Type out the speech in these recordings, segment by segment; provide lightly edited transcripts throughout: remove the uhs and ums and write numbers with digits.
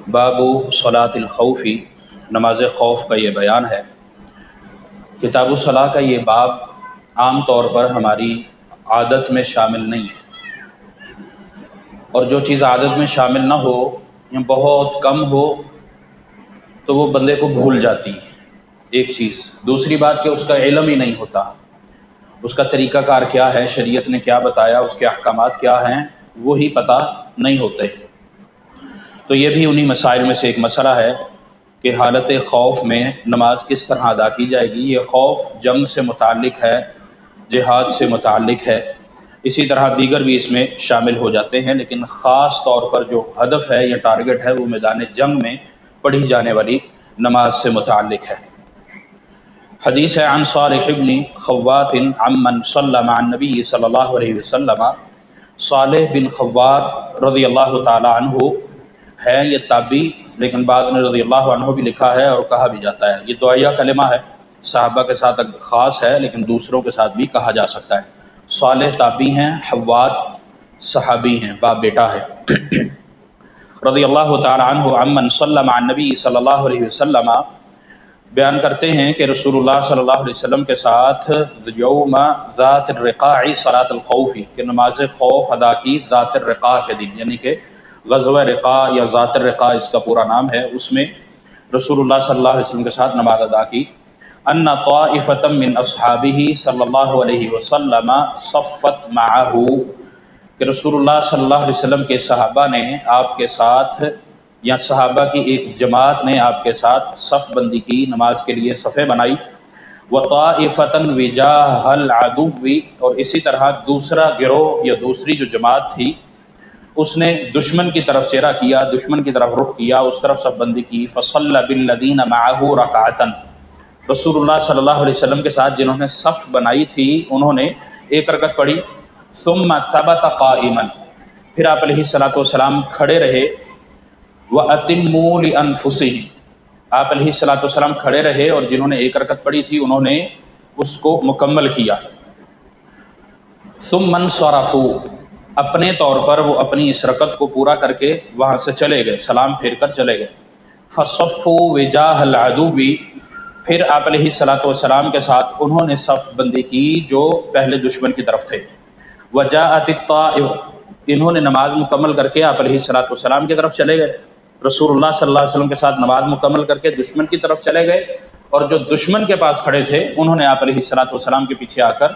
بابو صلاۃ الخوفی، نماز خوف کا یہ بیان ہے۔ کتاب الصلاۃ کا یہ باب عام طور پر ہماری عادت میں شامل نہیں ہے، اور جو چیز عادت میں شامل نہ ہو یا بہت کم ہو تو وہ بندے کو بھول جاتی ہے، ایک چیز۔ دوسری بات کہ اس کا علم ہی نہیں ہوتا، اس کا طریقہ کار کیا ہے، شریعت نے کیا بتایا، اس کے احکامات کیا ہیں، وہی پتہ نہیں ہوتے۔ تو یہ بھی انہی مسائل میں سے ایک مسئلہ ہے کہ حالت خوف میں نماز کس طرح ادا کی جائے گی۔ یہ خوف جنگ سے متعلق ہے، جہاد سے متعلق ہے، اسی طرح دیگر بھی اس میں شامل ہو جاتے ہیں، لیکن خاص طور پر جو ہدف ہے یا ٹارگٹ ہے وہ میدان جنگ میں پڑھی جانے والی نماز سے متعلق ہے۔ حدیث ہے عن صالح بن خوات عمن صلی مع النبی صلی اللہ علیہ وسلم۔ صالح بن خوات رضی اللہ تعالی عنہ ہے، یہ تابعی، لیکن بعد میں رضی اللہ عنہ بھی لکھا ہے اور کہا بھی جاتا ہے۔ یہ دعائیہ کلمہ ہے، صحابہ کے ساتھ خاص ہے لیکن دوسروں کے ساتھ بھی کہا جا سکتا ہے۔ صالح تابعی ہیں، خوات صحابی ہیں، باپ بیٹا ہے۔ رضی اللہ تعالی عنہ عمن صلی مع النبی صلی اللہ علیہ وسلم بیان کرتے ہیں کہ رسول اللہ صلی اللہ علیہ وسلم کے ساتھ یوم ذات الرقاع صلاۃ الخوف، کہ نماز خوف ادا کی ذات الرقاع کے دن، یعنی کہ غزوہ رقاع یا ذات الرقاع اس کا پورا نام ہے، اس میں رسول اللہ صلی اللہ علیہ وسلم کے ساتھ نماز ادا کی۔ ان طائفة من اصحابہ صلی اللہ علیہ وسلم صفت معہ، کہ رسول اللہ صلی اللہ علیہ وسلم کے صحابہ نے آپ کے ساتھ، یا صحابہ کی ایک جماعت نے آپ کے ساتھ صف بندی کی، نماز کے لیے صفیں بنائی۔ وطائفة وجاہ العدو، اور اسی طرح دوسرا گروہ یا دوسری جو جماعت تھی اس نے دشمن کی طرف چہرہ کیا، دشمن کی طرف رخ کیا، اس طرف صف بندی کی۔ فصلی بالذین معہ رکعۃ، رسول اللہ صلی اللہ علیہ وسلم کے ساتھ جنہوں نے صف بنائی تھی انہوں نے ایک رکعت پڑھی۔ ثم ثبت قائما، پھر آپ علیہ الصلوۃ والسلام کھڑے رہے۔ وَأَتِمُّوا لِأَنفُسِهِمْ، آپ علیہ الصلوۃ والسلام کھڑے رہے اور جنہوں نے ایک رکعت پڑھی تھی انہوں نے اس کو مکمل کیا۔ ثم انصرفوا، اپنے طور پر وہ اپنی اس رکعت کو پورا کر کے وہاں سے چلے گئے، سلام پھیر کر چلے گئے۔ فصفوا وجاہ العدو، پھر آپ علیہ الصلوۃ والسلام کے ساتھ انہوں نے صف بندی کی جو پہلے دشمن کی طرف تھے۔ وجاءت الطائفہ، انہوں نے نماز مکمل کر کے آپ علیہ الصلوۃ والسلام کی طرف چلے گئے، رسول اللہ صلی اللہ علیہ وسلم کے ساتھ نماز مکمل کر کے دشمن کی طرف چلے گئے، اور جو دشمن کے پاس کھڑے تھے انہوں نے آپ علیہ الصلوۃ والسلام کے پیچھے آ کر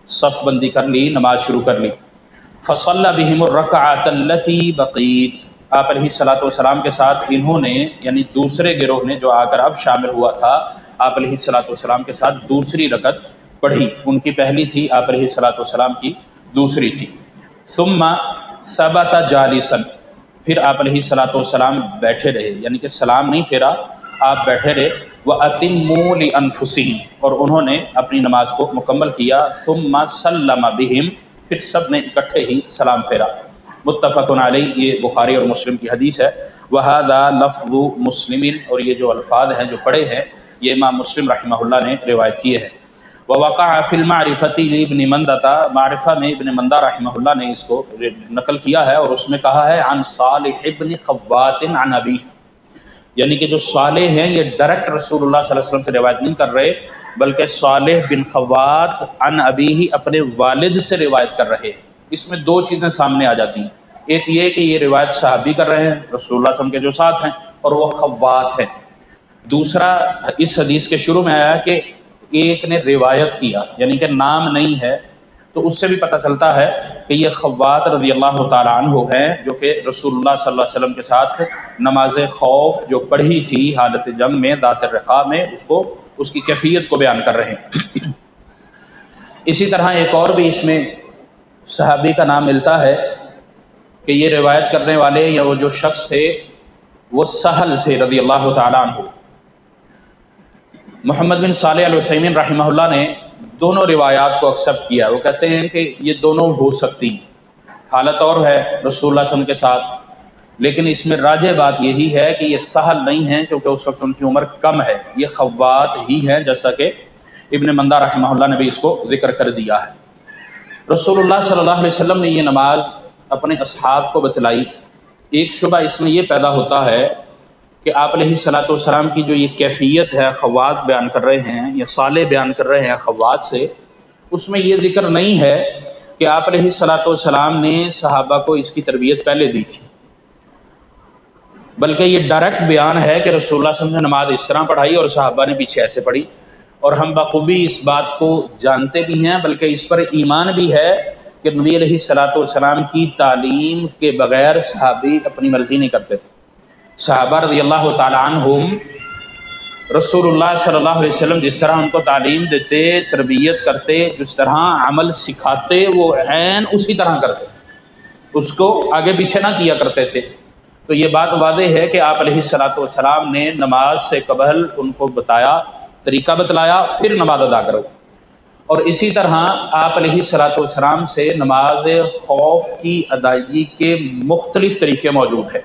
صف بندی کر لی، نماز شروع کر لی۔ فصلی بہم الرکعۃ التی بقیت، آپ علیہ الصلوۃ والسلام کے ساتھ انہوں نے، یعنی دوسرے گروہ نے جو آ کر اب شامل ہوا تھا، آپ علیہ الصلوۃ والسلام کے ساتھ دوسری رکعت پڑھی، ان کی پہلی تھی، آپ علیہ الصلوۃ والسلام کی دوسری تھی۔ ثم ثبت جالسا، پھر آپ علیہ الصلوۃ والسلام بیٹھے رہے، یعنی کہ سلام نہیں پھیرا، آپ بیٹھے رہے۔ وَأَتِمُّوا لِأَنفُسِهِمْ، اور انہوں نے اپنی نماز کو مکمل کیا۔ ثم سلم بہم، پھر سب نے اکٹھے ہی سلام پھیرا۔ متفق علیہ، یہ بخاری اور مسلم کی حدیث ہے۔ وَهَذَا لَفْظُ مُسْلِمٍ، اور یہ جو الفاظ ہیں جو پڑھے ہیں یہ امام مسلم رحمہ اللہ نے روایت کیے ہیں۔ وَوَقَعَ فِي الْمَعْرِفَةِ لِابْنِ مَنْدَةَ، معرفہ میں ابن مندہ رحمہ اللہ نے اس کو نقل کیا ہے، اور اس میں کہا ہے عن صالح بن خوات عن ابیہ، یعنی کہ جو صالح ہیں یہ ڈائریکٹ رسول اللہ صلی اللہ علیہ وسلم سے روایت نہیں کر رہے، بلکہ صالح بن خوات عن ابیہ، اپنے والد سے روایت کر رہے۔ اس میں دو چیزیں سامنے آ جاتی ہیں، ایک یہ کہ یہ روایت صحابی کر رہے ہیں رسول اللہ صلی اللہ علیہ وسلم کے جو ساتھ ہیں، اور وہ خوات ہیں۔ دوسرا، اس حدیث کے شروع میں آیا کہ ایک نے روایت کیا، یعنی کہ نام نہیں ہے، تو اس سے بھی پتہ چلتا ہے کہ یہ خوات رضی اللہ تعالیٰ عنہ ہیں جو کہ رسول اللہ صلی اللہ علیہ وسلم کے ساتھ نماز خوف جو پڑھی تھی حالت جنگ میں ذات الرقاع میں، اس کی کیفیت کو بیان کر رہے ہیں۔ اسی طرح ایک اور بھی اس میں صحابی کا نام ملتا ہے کہ یہ روایت کرنے والے یا وہ جو شخص تھے وہ سہل تھے رضی اللہ تعالیٰ عنہ۔ محمد بن صالح العثیمین رحمہ اللہ نے دونوں روایات کو ایکسیپٹ کیا، وہ کہتے ہیں کہ یہ دونوں ہو سکتی، حالت اور ہے رسول اللہ صلی اللہ علیہ وسلم کے ساتھ، لیکن اس میں راجح بات یہی ہے کہ یہ سہل نہیں ہیں کیونکہ اس وقت ان کی عمر کم ہے، یہ خوات ہی ہیں، جیسا کہ ابن مندہ رحمہ اللہ نے بھی اس کو ذکر کر دیا ہے۔ رسول اللہ صلی اللہ علیہ وسلم نے یہ نماز اپنے اصحاب کو بتلائی۔ ایک شبہ اس میں یہ پیدا ہوتا ہے کہ آپ علیہ الصلوۃ والسلام کی جو یہ کیفیت ہے خوات بیان کر رہے ہیں یا صالح بیان کر رہے ہیں خوات سے، اس میں یہ ذکر نہیں ہے کہ آپ علیہ الصلوۃ والسلام نے صحابہ کو اس کی تربیت پہلے دی تھی، بلکہ یہ ڈائریکٹ بیان ہے کہ رسول اللہ صلی اللہ علیہ وسلم نے نماز اس طرح پڑھائی اور صحابہ نے پیچھے ایسے پڑھی، اور ہم بخوبی اس بات کو جانتے بھی ہیں، بلکہ اس پر ایمان بھی ہے کہ نبی علیہ الصلوۃ والسلام کی تعلیم کے بغیر صحابی اپنی مرضی نہیں کرتے تھے۔ صحابہ رضی اللہ تعالیٰ عنہم رسول اللہ صلی اللہ علیہ وسلم جس طرح ان کو تعلیم دیتے، تربیت کرتے، جس طرح عمل سکھاتے وہ عین اسی طرح کرتے، اس کو آگے پیچھے نہ کیا کرتے تھے۔ تو یہ بات واضح ہے کہ آپ علیہ الصلوۃ والسلام نے نماز سے قبل ان کو بتایا، طریقہ بتلایا، پھر نماز ادا کرو۔ اور اسی طرح آپ علیہ الصلوۃ والسلام سے نماز خوف کی ادائیگی کے مختلف طریقے موجود ہیں،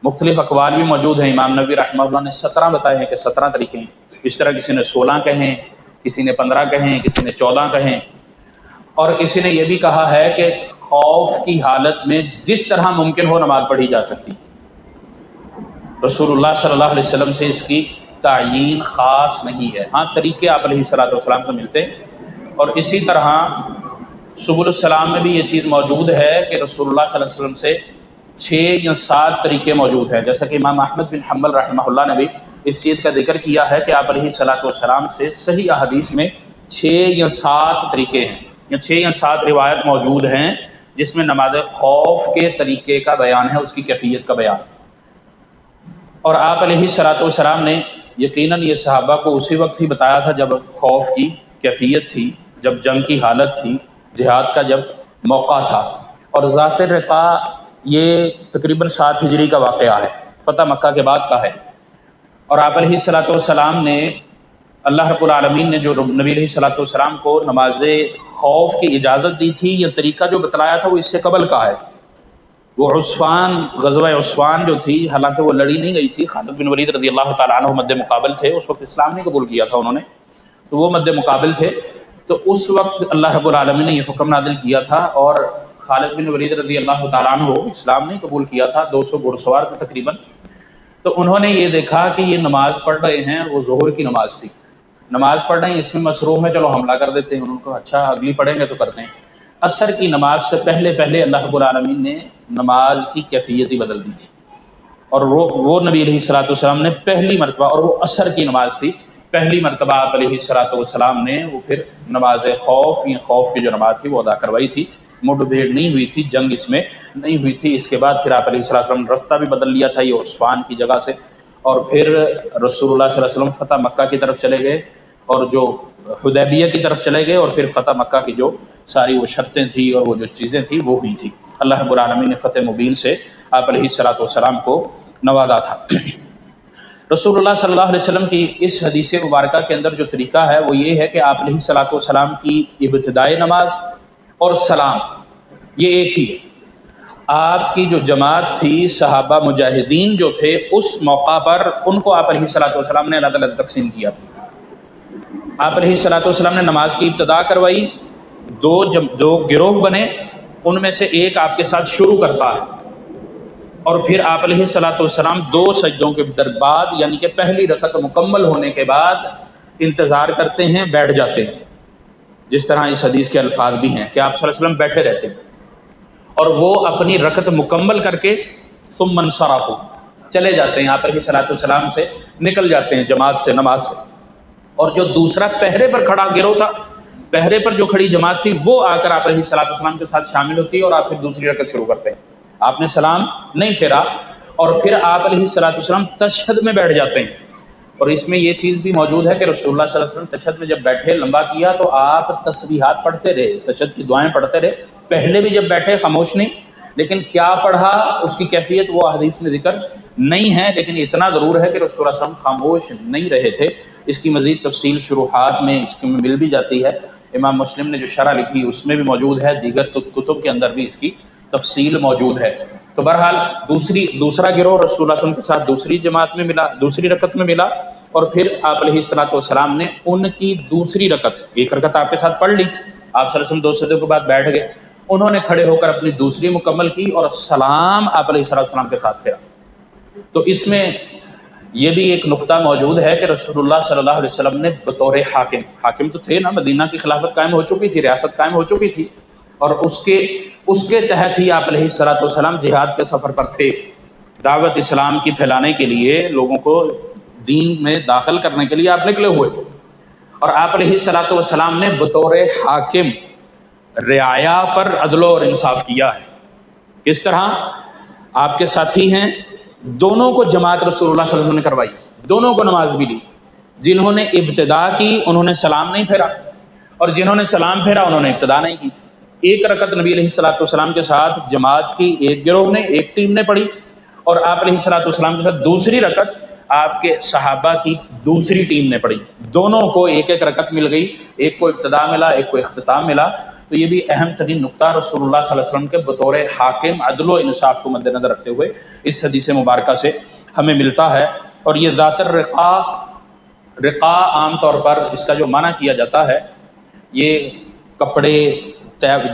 مختلف اقوال بھی موجود ہیں۔ امام نووی رحمہ اللہ نے 17 بتائے ہیں کہ 17 طریقے ہیں، اس طرح کسی نے 16 کہیں، کسی نے 15 کہیں، کسی نے 14 کہیں، اور کسی نے یہ بھی کہا ہے کہ خوف کی حالت میں جس طرح ممکن ہو نماز پڑھی جا سکتی۔ رسول اللہ صلی اللہ علیہ وسلم سے اس کی تعیین خاص نہیں ہے، ہاں طریقے آپ علیہ الصلوۃ والسلام سے ملتے ہیں۔ اور اسی طرح سبل السلام میں بھی یہ چیز موجود ہے کہ رسول اللہ صلی اللہ علیہ وسلم سے 6 یا 7 طریقے موجود ہیں، جیسا کہ امام احمد بن حنبل رحمہ اللہ نے بھی اس چیز کا ذکر کیا ہے کہ آپ علیہ الصلوۃ والسلام سے صحیح احادیث میں 6 یا 7 طریقے ہیں، یا 6 یا 7 روایت موجود ہیں جس میں نماز خوف کے طریقے کا بیان ہے، اس کی کیفیت کا بیان۔ اور آپ علیہ الصلوۃ والسلام نے یقیناً یہ صحابہ کو اسی وقت ہی بتایا تھا جب خوف کی کیفیت تھی، جب جنگ کی حالت تھی، جہاد کا جب موقع تھا۔ اور ذات الرقاع یہ تقریباً 7 ہجری کا واقعہ ہے، فتح مکہ کے بعد کا ہے۔ اور آپ علیہ الصلوۃ والسلام نے، اللہ رب العالمین نے جو نبی علیہ الصلوۃ والسلام کو نماز خوف کی اجازت دی تھی، یہ طریقہ جو بتلایا تھا وہ اس سے قبل کا ہے۔ وہ عثفان، غزوہ عثفان جو تھی، حالانکہ وہ لڑی نہیں گئی تھی، خالد بن ولید رضی اللہ تعالیٰ عنہ مد مقابل تھے، اس وقت اسلام نہیں قبول کیا تھا انہوں نے، تو وہ مد مقابل تھے۔ تو اس وقت اللہ رب العالمین نے یہ حکم نازل کیا تھا، اور خالد بن ولید رضی اللہ تعالیٰ عنہ اسلام نہیں قبول کیا تھا، 200 گھڑ سوار تھے تقریباً۔ تو انہوں نے یہ دیکھا کہ یہ نماز پڑھ رہے ہیں، وہ ظہر کی نماز تھی، نماز پڑھ رہے ہیں، اس میں مصروف ہے، چلو حملہ کر دیتے ہیں۔ انہوں کو اچھا اگلی پڑھیں گے تو کرتے ہیں۔ عصر کی نماز سے پہلے اللہ رب العالمین نے نماز کی کیفیت ہی بدل دی تھی، اور وہ نبی علیہ الصلوۃ والسلام نے پہلی مرتبہ، اور وہ عصر کی نماز تھی، پہلی مرتبہ آپ علیہ الصلوۃ والسلام نے وہ پھر نماز خوف، یا خوف کی جو نماز تھی وہ ادا کروائی تھی۔ مڈ بھیڑ نہیں ہوئی تھی، جنگ اس میں نہیں ہوئی تھی۔ اس کے بعد پھر آپ علیہ الصلوۃ والسلام نے رستہ بھی بدل لیا تھا یہ عثفان کی جگہ سے، اور پھر رسول اللہ صلی اللہ علیہ وسلم فتح مکہ کی طرف چلے گئے، اور جو حدیبیہ کی طرف چلے گئے، اور پھر فتح مکہ کی جو ساری وہ شرطیں تھیں اور وہ جو چیزیں تھیں وہ ہوئی تھی۔ اللہ رب العالمین نے فتح مبین سے آپ علیہ الصلوۃ والسلام کو نوازا تھا۔ رسول اللہ صلی اللہ علیہ وسلم کی اس حدیث مبارکہ کے اندر جو طریقہ ہے وہ یہ ہے کہ آپ علیہ الصلوۃ والسلام کی ابتدائی نماز اور سلام یہ ایک ہی ہے۔ آپ کی جو جماعت تھی، صحابہ مجاہدین جو تھے، اس موقع پر ان کو آپ علیہ الصلوۃ والسلام نے الگ الگ تقسیم کیا تھا۔ آپ علیہ الصلوۃ والسلام نے نماز کی ابتدا کروائی، دو گروہ بنے، ان میں سے ایک آپ کے ساتھ شروع کرتا ہے، اور پھر آپ علیہ الصلوۃ والسلام 2 سجدوں کے بعد، یعنی کہ پہلی رکعت مکمل ہونے کے بعد انتظار کرتے ہیں، بیٹھ جاتے ہیں، جس طرح اس حدیث کے الفاظ بھی ہیں کہ آپ صلی اللہ علیہ وسلم بیٹھے رہتے ہیں، اور وہ اپنی رکعت مکمل کر کے ثم انصرفوا چلے جاتے ہیں، آپ علیہ الصلوۃ والسلام سے نکل جاتے ہیں جماعت سے، نماز سے۔ اور جو دوسرا پہرے پر کھڑا گروہ تھا، پہرے پر جو کھڑی جماعت تھی، وہ آ کر آپ علیہ الصلوۃ والسلام کے ساتھ شامل ہوتی ہے، اور آپ پھر دوسری رکعت شروع کرتے ہیں۔ آپ نے سلام نہیں پھیرا، اور پھر آپ علیہ الصلوۃ والسلام تشہد میں بیٹھ جاتے ہیں۔ اور اس میں یہ چیز بھی موجود ہے کہ رسول اللہ صلی اللہ علیہ وسلم تشہد میں جب بیٹھے، لمبا کیا، تو آپ تسبیحات پڑھتے رہے، تشہد کی دعائیں پڑھتے رہے۔ پہلے بھی جب بیٹھے خاموش نہیں، لیکن کیا پڑھا اس کی کیفیت وہ حدیث میں ذکر نہیں ہے، لیکن اتنا ضرور ہے کہ رسول اللہ صلی اللہ علیہ وسلم خاموش نہیں رہے تھے۔ اس کی مزید تفصیل شروحات میں اس میں مل بھی جاتی ہے، امام مسلم نے جو شرح لکھی اس میں بھی موجود ہے، دیگر کتب کے اندر بھی اس کی تفصیل موجود ہے۔ تو بہرحال دوسرا گروہ رسول اللہ صلی اللہ علیہ وسلم کے ساتھ دوسری جماعت میں ملا، دوسری رکعت میں ملا، اور پھر آپ علیہ الصلوۃ والسلام نے ان کی دوسری رکعت، ایک رکعت آپ کے ساتھ پڑھ لی، آپ صلی اللہ علیہ وسلم 2 سجدوں کے بعد بیٹھ گئے، انہوں نے کھڑے ہو کر اپنی دوسری مکمل کی، اور سلام آپ علیہ الصلوۃ والسلام کے ساتھ پھیرا۔ تو اس میں یہ بھی ایک نقطہ موجود ہے کہ رسول اللہ صلی اللہ علیہ وسلم نے بطور حاکم تو تھے نا، مدینہ کی خلافت قائم ہو چکی تھی، ریاست قائم ہو چکی تھی، اور اس کے تحت ہی آپ علیہ الصلوۃ والسلام جہاد کے سفر پر تھے، دعوت اسلام کی پھیلانے کے لیے، لوگوں کو دین میں داخل کرنے کے لیے آپ نکلے ہوئے تھے، اور آپ علیہ الصلوۃ والسلام نے بطور حاکم رعایا پر عدل اور انصاف کیا ہے۔ کس طرح؟ آپ کے ساتھی ہیں، دونوں کو جماعت رسول اللہ صلی اللہ علیہ وسلم نے کروائی، دونوں کو نماز بھی لی، جنہوں نے ابتدا کی انہوں نے سلام نہیں پھیرا، اور جنہوں نے سلام پھیرا انہوں نے ابتدا نہیں کی۔ ایک رکعت نبی علیہ الصلوۃ والسلام کے ساتھ جماعت کی ایک گروہ نے، ایک ٹیم نے پڑھی، اور آپ علیہ الصلوۃ والسلام کے ساتھ دوسری رکعت آپ کے صحابہ کی دوسری ٹیم نے پڑھی، دونوں کو ایک ایک رکعت مل گئی، ایک کو ابتدا ملا، ایک کو اختتام ملا۔ تو یہ بھی اہم ترین نقطہ رسول اللہ صلی اللہ علیہ وسلم کے بطور حاکم عدل و انصاف کو مد نظر رکھتے ہوئے اس حدیث مبارکہ سے ہمیں ملتا ہے۔ اور یہ ذات رقا عام طور پر اس کا جو معنی کیا جاتا ہے، یہ کپڑے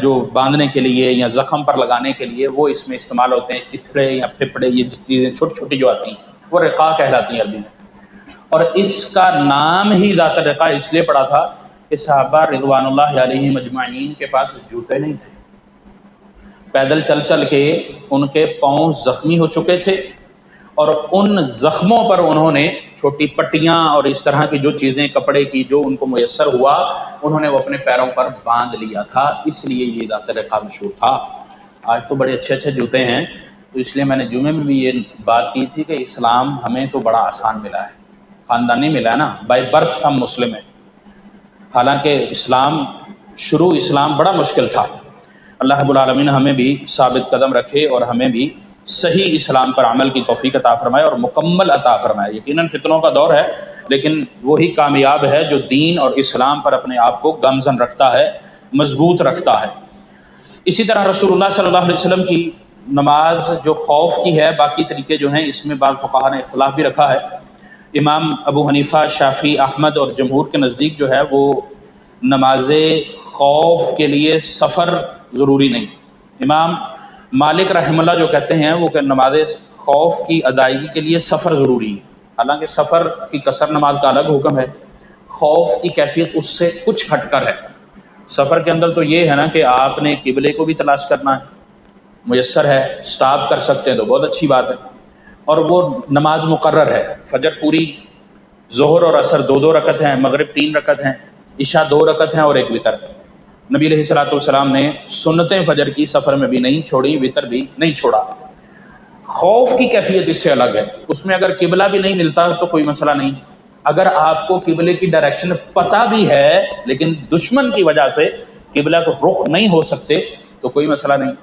جو باندھنے کے لیے یا زخم پر لگانے کے لیے وہ اس میں استعمال ہوتے ہیں، چتھڑے یا پھپڑے، یہ چیزیں چھوٹی چھوٹی جو آتی ہیں وہ رقا کہلاتی ہیں عربی میں، اور اس کا نام ہی ذات رقا اس لیے پڑا تھا کہ صحابہ رضوان اللہ علیہم اجمعین کے پاس جوتے نہیں تھے، پیدل چل چل کے ان کے پاؤں زخمی ہو چکے تھے، اور ان زخموں پر انہوں نے چھوٹی پٹیاں اور اس طرح کی جو چیزیں کپڑے کی جو ان کو میسر ہوا انہوں نے وہ اپنے پیروں پر باندھ لیا تھا، اس لیے یہ ذات رقا مشہور تھا۔ آج تو بڑے اچھے اچھے جوتے ہیں، تو اس لیے میں نے جمعے میں بھی یہ بات کی تھی کہ اسلام ہمیں تو بڑا آسان ملا ہے، خاندانی ملا ہے نا، بائی برتھ ہم مسلم ہیں، حالانکہ اسلام بڑا مشکل تھا۔ اللہ رب العالمین ہمیں بھی ثابت قدم رکھے اور ہمیں بھی صحیح اسلام پر عمل کی توفیق عطا فرمائے اور مکمل عطا فرمائے۔ یقیناً فتنوں کا دور ہے، لیکن وہی کامیاب ہے جو دین اور اسلام پر اپنے آپ کو گامزن رکھتا ہے، مضبوط رکھتا ہے۔ اسی طرح رسول اللہ صلی اللہ علیہ وسلم کی نماز جو خوف کی ہے، باقی طریقے جو ہیں اس میں بعض فقہا نے اختلاف بھی رکھا ہے۔ امام ابو حنیفہ، شافعی، احمد اور جمہور کے نزدیک جو ہے وہ نماز خوف کے لیے سفر ضروری نہیں۔ امام مالک رحمہ اللہ جو کہتے ہیں وہ کہ نماز خوف کی ادائیگی کے لیے سفر ضروری ہے، حالانکہ سفر کی قصر نماز کا الگ حکم ہے، خوف کی کیفیت اس سے کچھ ہٹ کر ہے۔ سفر کے اندر تو یہ ہے نا کہ آپ نے قبلے کو بھی تلاش کرنا ہے، میسر ہے، سٹاپ کر سکتے ہیں تو بہت اچھی بات ہے، اور وہ نماز مقرر ہے، فجر پوری، ظہر اور عصر دو دو رکعت ہیں، مغرب 3 رکعت ہیں، عشاء 2 رکعت ہیں اور 1 وتر۔ نبی علیہ الصلوۃ والسلام نے سنتیں فجر کی سفر میں بھی نہیں چھوڑی، وتر بھی نہیں چھوڑا۔ خوف کی کیفیت اس سے الگ ہے، اس میں اگر قبلہ بھی نہیں ملتا تو کوئی مسئلہ نہیں، اگر آپ کو قبلے کی ڈائریکشن پتہ بھی ہے لیکن دشمن کی وجہ سے قبلہ کو رخ نہیں ہو سکتے تو کوئی مسئلہ نہیں۔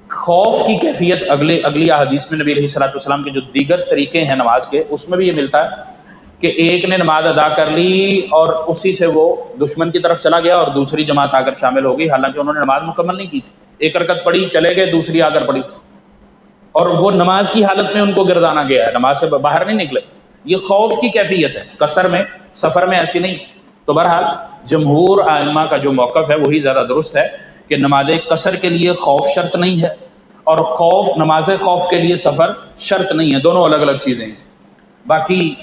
خوف کی کیفیت اگلی احادیث میں نبی علیہ الصلوۃ والسلام کے جو دیگر طریقے ہیں نماز کے، اس میں بھی یہ ملتا ہے کہ ایک نے نماز ادا کر لی اور اسی سے وہ دشمن کی طرف چلا گیا اور دوسری جماعت آ کر شامل ہو گئی، حالانکہ انہوں نے نماز مکمل نہیں کی تھی، 1 رکعت پڑھی چلے گئے، دوسری آ کر پڑھی، اور وہ نماز کی حالت میں ان کو گردانا گیا ہے، نماز سے باہر نہیں نکلے۔ یہ خوف کی کیفیت ہے، قصر میں، سفر میں ایسی نہیں۔ تو بہرحال جمہور ائمہ کا جو موقف ہے وہی زیادہ درست ہے کہ نماز قصر کے لیے خوف شرط نہیں ہے، اور نماز خوف کے لیے سفر شرط نہیں ہے، دونوں الگ الگ چیزیں ہیں۔ باقی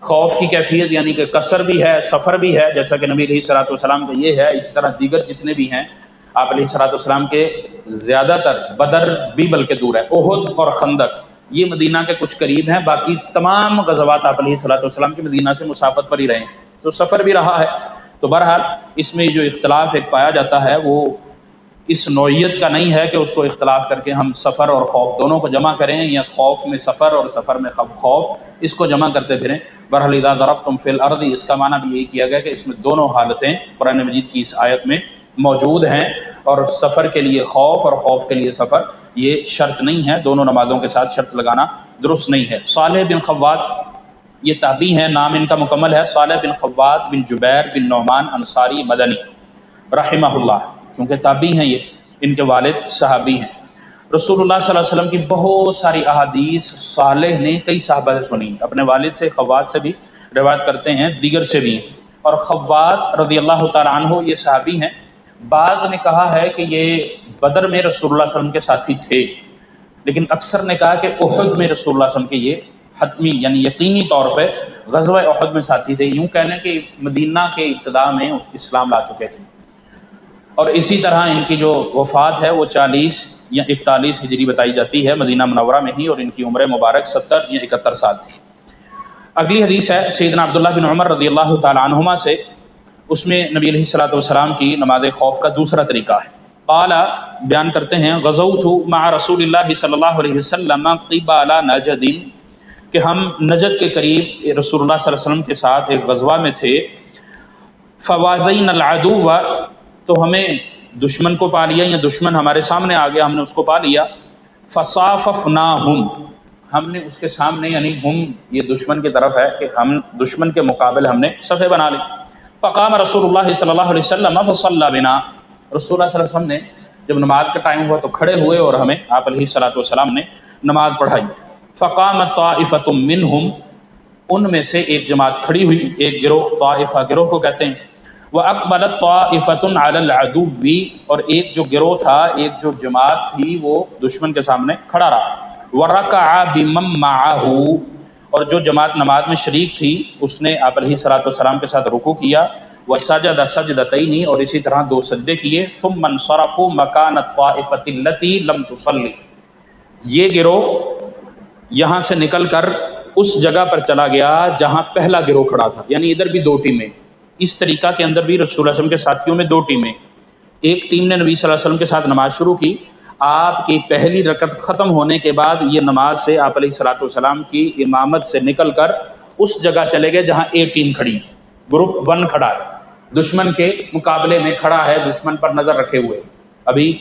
خوف کی کیفیت یعنی کہ قصر بھی ہے، سفر بھی ہے، جیسا کہ نبی علیہ الصلوۃ والسلام کا یہ ہے، اسی طرح دیگر جتنے بھی ہیں آپ علیہ الصلوۃ والسلام کے زیادہ تر، بدر بھی بلکہ دور ہے، احد اور خندق یہ مدینہ کے کچھ قریب ہیں، باقی تمام غزوات آپ علیہ الصلوۃ والسلام کے مدینہ سے مسافت پر ہی رہے ہیں، تو سفر بھی رہا ہے۔ تو بہرحال اس میں جو اختلاف ایک پایا جاتا ہے وہ اس نوعیت کا نہیں ہے کہ اس کو اختلاف کر کے ہم سفر اور خوف دونوں کو جمع کریں، یا خوف میں سفر اور سفر میں خوف اس کو جمع کرتے پھریں۔ بہرحال اذا ضربتم فی الارض، اس کا معنی بھی یہی کیا گیا کہ اس میں دونوں حالتیں قرآن مجید کی اس آیت میں موجود ہیں، اور سفر کے لیے خوف اور خوف کے لیے سفر یہ شرط نہیں ہے، دونوں نمازوں کے ساتھ شرط لگانا درست نہیں ہے۔ صالح بن خوات یہ تابعی ہیں، نام ان کا مکمل ہے، صالح بن خوات بن جبیر بن نعمان انصاری مدنی رحمہ اللہ، کیونکہ تابعی ہیں یہ، ان کے والد صحابی ہیں۔ رسول اللہ صلی اللہ علیہ وسلم کی بہت ساری احادیث صالح نے کئی صحابہ سے سنی، اپنے والد سے، خوات سے بھی روایت کرتے ہیں، دیگر سے بھی، اور خوات رضی اللہ تعالیٰ عنہ یہ صحابی ہیں۔ بعض نے کہا ہے کہ یہ بدر میں رسول اللہ صلی اللہ علیہ وسلم کے ساتھی تھے، لیکن اکثر نے کہا کہ احد میں رسول اللہ صلی اللہ علیہ وسلم کے یہ حتمی یعنی یقینی طور پہ غزوہ احد میں ساتھی تھے، یوں کہنے کہ مدینہ کے ابتداء میں اسلام لا چکے تھے، اور اسی طرح ان کی جو وفات ہے وہ 40 یا 41 ہجری بتائی جاتی ہے مدینہ منورہ میں ہی، اور ان کی عمر مبارک 70 یا 71 سال تھی۔ اگلی حدیث ہے سیدنا عبداللہ بن عمر رضی اللہ تعالی عنہما سے، اس میں نبی علیہ الصلوۃ والسلام کی نماز خوف کا دوسرا طریقہ ہے۔ قال بیان کرتے ہیں غزوت مع رسول اللہ صلی اللہ علیہ وسلم قبال نجد، کہ ہم نجد کے قریب رسول اللہ صلی اللہ علیہ وسلم کے ساتھ ایک غزوہ میں تھے، فوازین العدو، تو ہمیں دشمن کو پا لیا یا دشمن ہمارے سامنے آ گیا، ہم نے اس کو پا لیا، فصاففناہم، ہم نے اس کے سامنے یعنی ہم یہ دشمن کی طرف ہے کہ ہم دشمن کے مقابل ہم نے صفیں بنا لی، فقام رسول اللہ صلی اللہ علیہ وسلم فصلی بنا، رسول اللہ صلی اللہ علیہ وسلم نے جب نماز کا ٹائم ہوا تو کھڑے ہوئے اور ہمیں آپ علیہ الصلوۃ والسلام نے نماز پڑھائی۔ فقامت طائفۃ منہم، ان میں سے ایک جماعت کھڑی ہوئی، ایک گروہ، طائفہ گروہ کو کہتے ہیں، وَأَقْبَلَتْ طَائِفَةٌ عَلَى الْعَدُوِّ، اور ایک جو گروہ تھا، ایک جو جماعت تھی وہ دشمن کے سامنے کھڑا رہا، وَرَكَعَ بِمَن مَّعَهُ، اور جو جماعت نماز میں شریک تھی اس نے آپ علیہ الصلوۃ والسلام کے ساتھ رکوع کیا، وَسَجَدَ سَجْدَتَيْنِ، اور اسی طرح 2 سجدے کیے، ثُمَّ انصَرَفُوا مَكَانَ الطَّائِفَةِ الَّتِي لَمْ تُصَلِّ، یہ گروہ یہاں سے نکل کر اس جگہ پر چلا گیا جہاں پہلا گروہ کھڑا تھا، یعنی ادھر بھی 2 ٹیمیں، اس طریقہ کے اندر بھی رسول اللہ علیہ وسلم کے ساتھیوں میں 2 ٹیمیں، ایک ٹیم نے نبی صلی اللہ علیہ وسلم کے ساتھ نماز شروع کی، آپ کی پہلی رکعت ختم ہونے کے بعد یہ نماز سے آپ علیہ الصلوۃ والسلام کی امامت سے نکل کر اس جگہ چلے گئے جہاں ایک ٹیم کھڑی، گروپ 1 کھڑا ہے، دشمن کے مقابلے میں کھڑا ہے، دشمن پر نظر رکھے ہوئے، ابھی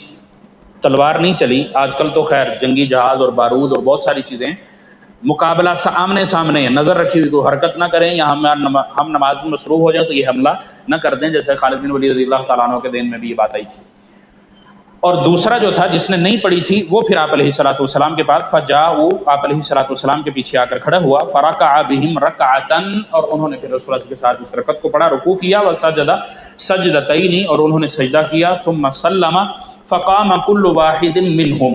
تلوار نہیں چلی، آج کل تو خیر جنگی جہاز اور بارود اور بہت ساری چیزیں، مقابلہ آمنے سامنے ہے، نظر رکھی ہوئی، کوئی حرکت نہ کریں یا ہم نماز میں مصروف ہو جائیں تو یہ حملہ نہ کر دیں، جیسے خالد بن ولید رضی اللہ تعالیٰ عنہ کے دین میں بھی یہ بات آئی تھی۔ اور دوسرا جو تھا جس نے نہیں پڑھی تھی وہ پھر آپ علیہ الصلوۃ والسلام کے بعد فجاؤ، آپ علیہ الصلوۃ والسلام کے پیچھے آ کر کھڑا ہوا، فرکع بہم رکعتن، اور انہوں نے پھر رسول اللہ کے ساتھ اس رکعت کو پڑھا، رکوع کیا، وسجد سجدتین، اور انہوں نے سجدہ کیا، ثم سلم فقام کل واحد منہم،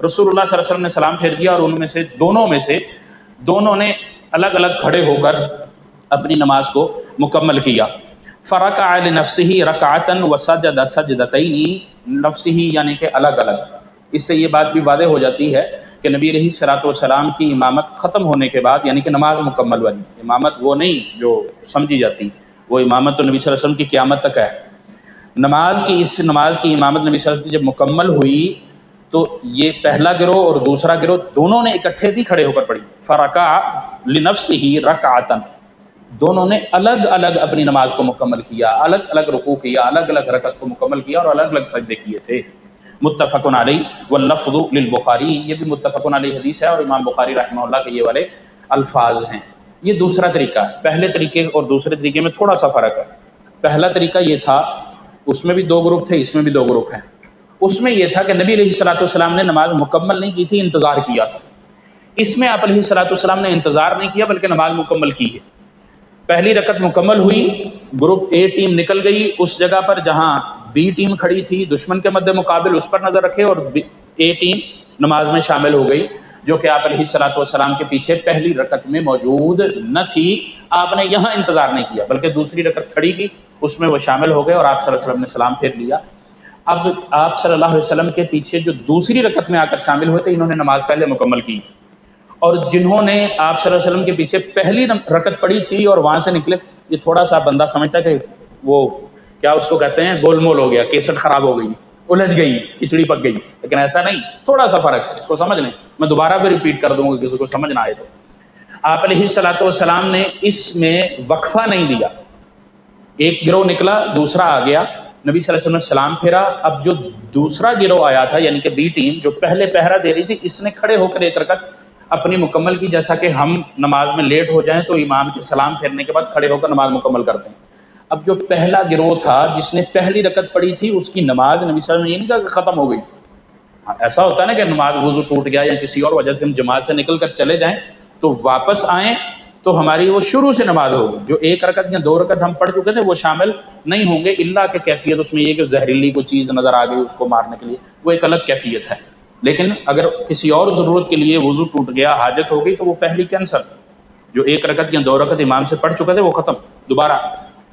رسول اللہ صلی اللہ علیہ وسلم نے سلام پھیر دیا اور ان میں سے دونوں نے الگ الگ کھڑے ہو کر اپنی نماز کو مکمل کیا، فرکع لنفسہ رکعتن وسجد سجدتین، نفسہ یعنی کہ الگ الگ، اس سے یہ بات بھی واضح ہو جاتی ہے کہ نبی علیہ الصلوۃ والسلام کی امامت ختم ہونے کے بعد، یعنی کہ نماز مکمل والی امامت وہ نہیں جو سمجھی جاتی، وہ امامت تو نبی صلی اللہ علیہ وسلم کی قیامت تک ہے، نماز کی امامت نبی صلی اللہ علیہ وسلم کی جب مکمل ہوئی تو یہ پہلا گروہ اور دوسرا گروہ دونوں نے اکٹھے بھی کھڑے ہو کر پڑھی، فرکع لنفسہ رکعتن، دونوں نے الگ الگ اپنی نماز کو مکمل کیا، الگ الگ رکوع کیا، الگ الگ رکعت کو مکمل کیا اور الگ الگ سجدے کیے تھے۔ متفق علیہ واللفظ للبخاری، یہ بھی متفق علیہ حدیث ہے اور امام بخاری رحمہ اللہ کے یہ والے الفاظ ہیں۔ یہ دوسرا طریقہ ہے، پہلے طریقے اور دوسرے طریقے میں تھوڑا سا فرق ہے۔ پہلا طریقہ یہ تھا، اس میں بھی 2 گروپ تھے، اس میں بھی 2 گروپ ہیں۔ اس میں یہ تھا کہ نبی علیہ الصلوۃ والسلام نے نماز مکمل نہیں کی تھی، انتظار کیا تھا۔ اس میں آپ علیہ الصلوۃ والسلام نے انتظار نہیں کیا بلکہ نماز مکمل کی ہے۔ پہلی رکعت مکمل ہوئی، گروپ اے ٹیم نکل گئی اس جگہ پر جہاں بی ٹیم کھڑی تھی دشمن کے مد مقابل، اس پر نظر رکھے، اور اے ٹیم نماز میں شامل ہو گئی جو کہ آپ علیہ الصلوۃ والسلام کے پیچھے پہلی رکعت میں موجود نہ تھی۔ آپ نے یہاں انتظار نہیں کیا بلکہ دوسری رکعت کھڑی کی، اس میں وہ شامل ہو گئے اور آپ صلی اللہ علیہ وسلم نے سلام پھیر لیا۔ اب آپ صلی اللہ علیہ وسلم کے پیچھے جو دوسری رکعت میں آ کر شامل ہوئے تھے، انہوں نے نماز پہلے مکمل کی، اور جنہوں نے آپ صلی اللہ علیہ وسلم کے پیچھے پہلی رکعت پڑھی تھی اور وہاں سے نکلے، یہ تھوڑا سا بندہ سمجھتا کہ وہ کیا اس کو کہتے ہیں گول مول ہو گیا، کیسٹ خراب ہو گئی، الجھ گئی، کھچڑی پک گئی، لیکن ایسا نہیں، تھوڑا سا فرق ہے، اس کو سمجھ لیں۔ میں دوبارہ بھی ریپیٹ کر دوں گا کسی کو سمجھ نہ آئے تو۔ آپ علیہ الصلوۃ والسلام نے اس میں وقفہ نہیں دیا، ایک گروہ نکلا دوسرا آ گیا، نبی صلی اللہ علیہ وسلم نے سلام پھیرا، اب جو دوسرا گروہ آیا تھا یعنی کہ بی ٹیم جو پہلے پہرا دے رہی تھی، اس نے کھڑے ہو کر ایک رکعت اپنی مکمل کی، جیسا کہ ہم نماز میں لیٹ ہو جائیں تو امام کے سلام پھیرنے کے بعد کھڑے ہو کر نماز مکمل کرتے ہیں۔ اب جو پہلا گروہ تھا جس نے پہلی رکعت پڑھی تھی، اس کی نماز نبی صلی اللہ علیہ وسلم نے یہ نہیں کہا کہ ختم ہو گئی۔ ایسا ہوتا ہے نا کہ نماز وضو ٹوٹ گیا یا کسی اور وجہ سے ہم جماعت سے نکل کر چلے جائیں تو واپس آئیں تو ہماری وہ شروع سے نماز ہوگی، جو 1 رکعت یا 2 رکعت ہم پڑھ چکے تھے وہ شامل نہیں ہوں گے، الا کہ کیفیت اس میں یہ کہ زہریلی کوئی چیز نظر آ گئی اس کو مارنے کے لیے، وہ ایک الگ کیفیت ہے۔ لیکن اگر کسی اور ضرورت کے لیے وضو ٹوٹ گیا، حاجت ہو گئی، تو وہ پہلی کینسل، جو 1 رکعت یا 2 رکعت امام سے پڑھ چکے تھے وہ ختم، دوبارہ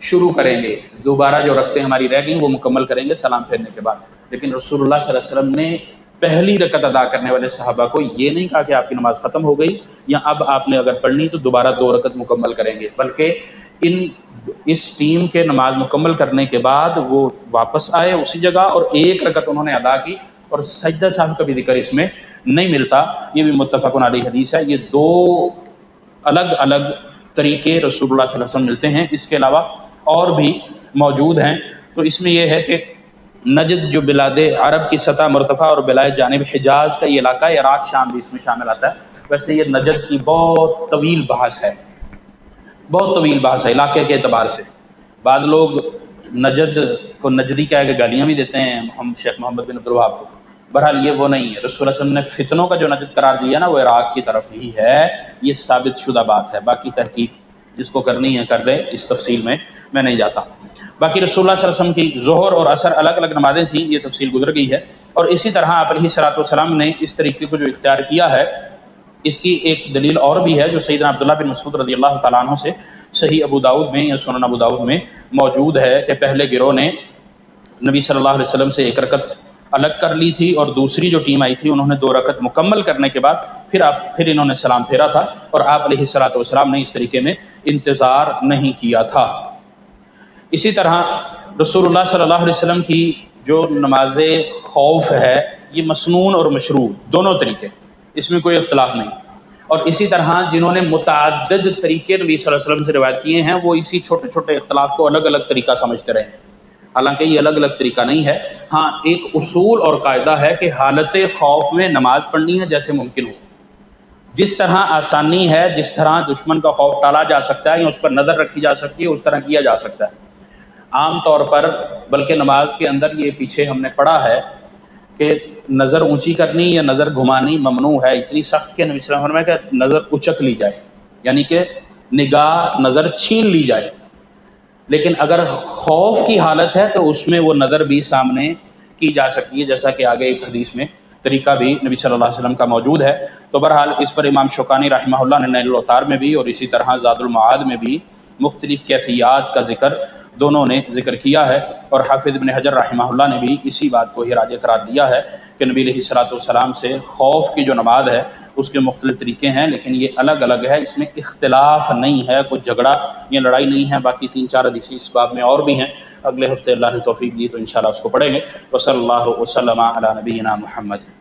شروع کریں گے، دوبارہ جو رکعتیں ہماری رہ گئیں وہ مکمل کریں گے سلام پھیرنے کے بعد۔ لیکن رسول اللہ صلی اللہ علیہ وسلم نے پہلی رکعت ادا کرنے والے صحابہ کو یہ نہیں کہا کہ آپ کی نماز ختم ہو گئی یا اب آپ نے اگر پڑھنی تو دوبارہ 2 رکعت مکمل کریں گے، بلکہ اس ٹیم کے نماز مکمل کرنے کے بعد وہ واپس آئے اسی جگہ اور 1 رکعت انہوں نے ادا کی، اور سجدہ صاحب کا بھی ذکر اس میں نہیں ملتا۔ یہ بھی متفق علیہ حدیث ہے۔ یہ 2 الگ الگ طریقے رسول اللہ صلی اللہ علیہ وسلم ملتے ہیں، اس کے علاوہ اور بھی موجود ہیں۔ تو اس میں یہ ہے کہ نجد جو بلاد عرب کی سطح مرتفع اور بلائے جانب حجاز کا یہ علاقہ ہے، عراق شام بھی اس میں شامل آتا ہے۔ ویسے یہ نجد کی بہت طویل بحث ہے، بہت طویل بحث ہے علاقے کے اعتبار سے۔ بعض لوگ نجد کو نجدی کہہ کے گالیاں بھی دیتے ہیں شیخ محمد بن عبد الوہاب کو، بہرحال یہ وہ نہیں ہے۔ رسول اللہ صلی اللہ علیہ وسلم نے فتنوں کا جو نجد قرار دیا نا وہ عراق کی طرف ہی ہے، یہ ثابت شدہ بات ہے۔ باقی تحقیق جس کو کرنی ہے کر لے، اس تفصیل میں نہیں جاتا۔ باقی رسول اللہ صلی اللہ علیہ وسلم کی ظہر اور عصر الگ الگ نمازیں تھیں، یہ تفصیل گزر گئی ہے۔ اور اسی طرح آپ علیہ الصلوۃ والسلام نے اس طریقے کو جو اختیار کیا ہے، اس کی ایک دلیل اور بھی ہے جو سیدنا عبداللہ بن مسعود رضی اللہ تعالیٰ عنہ سے صحیح ابو داؤد میں یا سنن ابو داؤد میں موجود ہے کہ پہلے گروہ نے نبی صلی اللہ علیہ وسلم سے 1 رکعت الگ کر لی تھی، اور دوسری جو ٹیم آئی تھی انہوں نے 2 رکعت مکمل کرنے کے بعد پھر انہوں نے سلام پھیرا تھا، اور آپ علیہ الصلوۃ والسلام نے اس طریقے میں انتظار نہیں کیا تھا۔ اسی طرح رسول اللہ صلی اللہ علیہ وسلم کی جو نماز خوف ہے، یہ مسنون اور مشروع دونوں طریقے، اس میں کوئی اختلاف نہیں۔ اور اسی طرح جنہوں نے متعدد طریقے نبی صلی اللہ علیہ وسلم سے روایت کیے ہیں، وہ اسی چھوٹے چھوٹے اختلاف کو الگ الگ طریقہ سمجھتے رہے، حالانکہ یہ الگ الگ طریقہ نہیں ہے۔ ہاں ایک اصول اور قاعدہ ہے کہ حالت خوف میں نماز پڑھنی ہے جیسے ممکن ہو، جس طرح آسانی ہے، جس طرح دشمن کا خوف ٹالا جا سکتا ہے یا اس پر نظر رکھی جا سکتی ہے، اس طرح کیا جا سکتا ہے عام طور پر۔ بلکہ نماز کے اندر یہ پیچھے ہم نے پڑھا ہے کہ نظر اونچی کرنی یا نظر گھمانی ممنوع ہے، اتنی سخت کہ نبی صلی اللہ علیہ وسلم نے کہ نظر اچک لی جائے، یعنی کہ نگاہ نظر چھین لی جائے۔ لیکن اگر خوف کی حالت ہے تو اس میں وہ نظر بھی سامنے کی جا سکتی ہے، جیسا کہ آگے ایک حدیث میں طریقہ بھی نبی صلی اللہ علیہ وسلم کا موجود ہے۔ تو بہرحال اس پر امام شوکانی رحمہ اللہ نے نیل الاوطار میں بھی اور اسی طرح زاد المعاد میں بھی مختلف کیفیات کا ذکر دونوں نے ذکر کیا ہے، اور حافظ ابن حجر رحمہ اللہ نے بھی اسی بات کو ہی راجح قرار دیا ہے کہ نبی علیہ الصلوۃ والسلام سے خوف کی جو نماز ہے اس کے مختلف طریقے ہیں، لیکن یہ الگ الگ ہے، اس میں اختلاف نہیں ہے، کوئی جھگڑا یا لڑائی نہیں ہے۔ باقی 3-4 حدیث اس باب میں اور بھی ہیں، اگلے ہفتے اللہ نے توفیق دی تو انشاءاللہ اس کو پڑھیں گے۔ وصلی اللہ وسلم علی نبینا محمد۔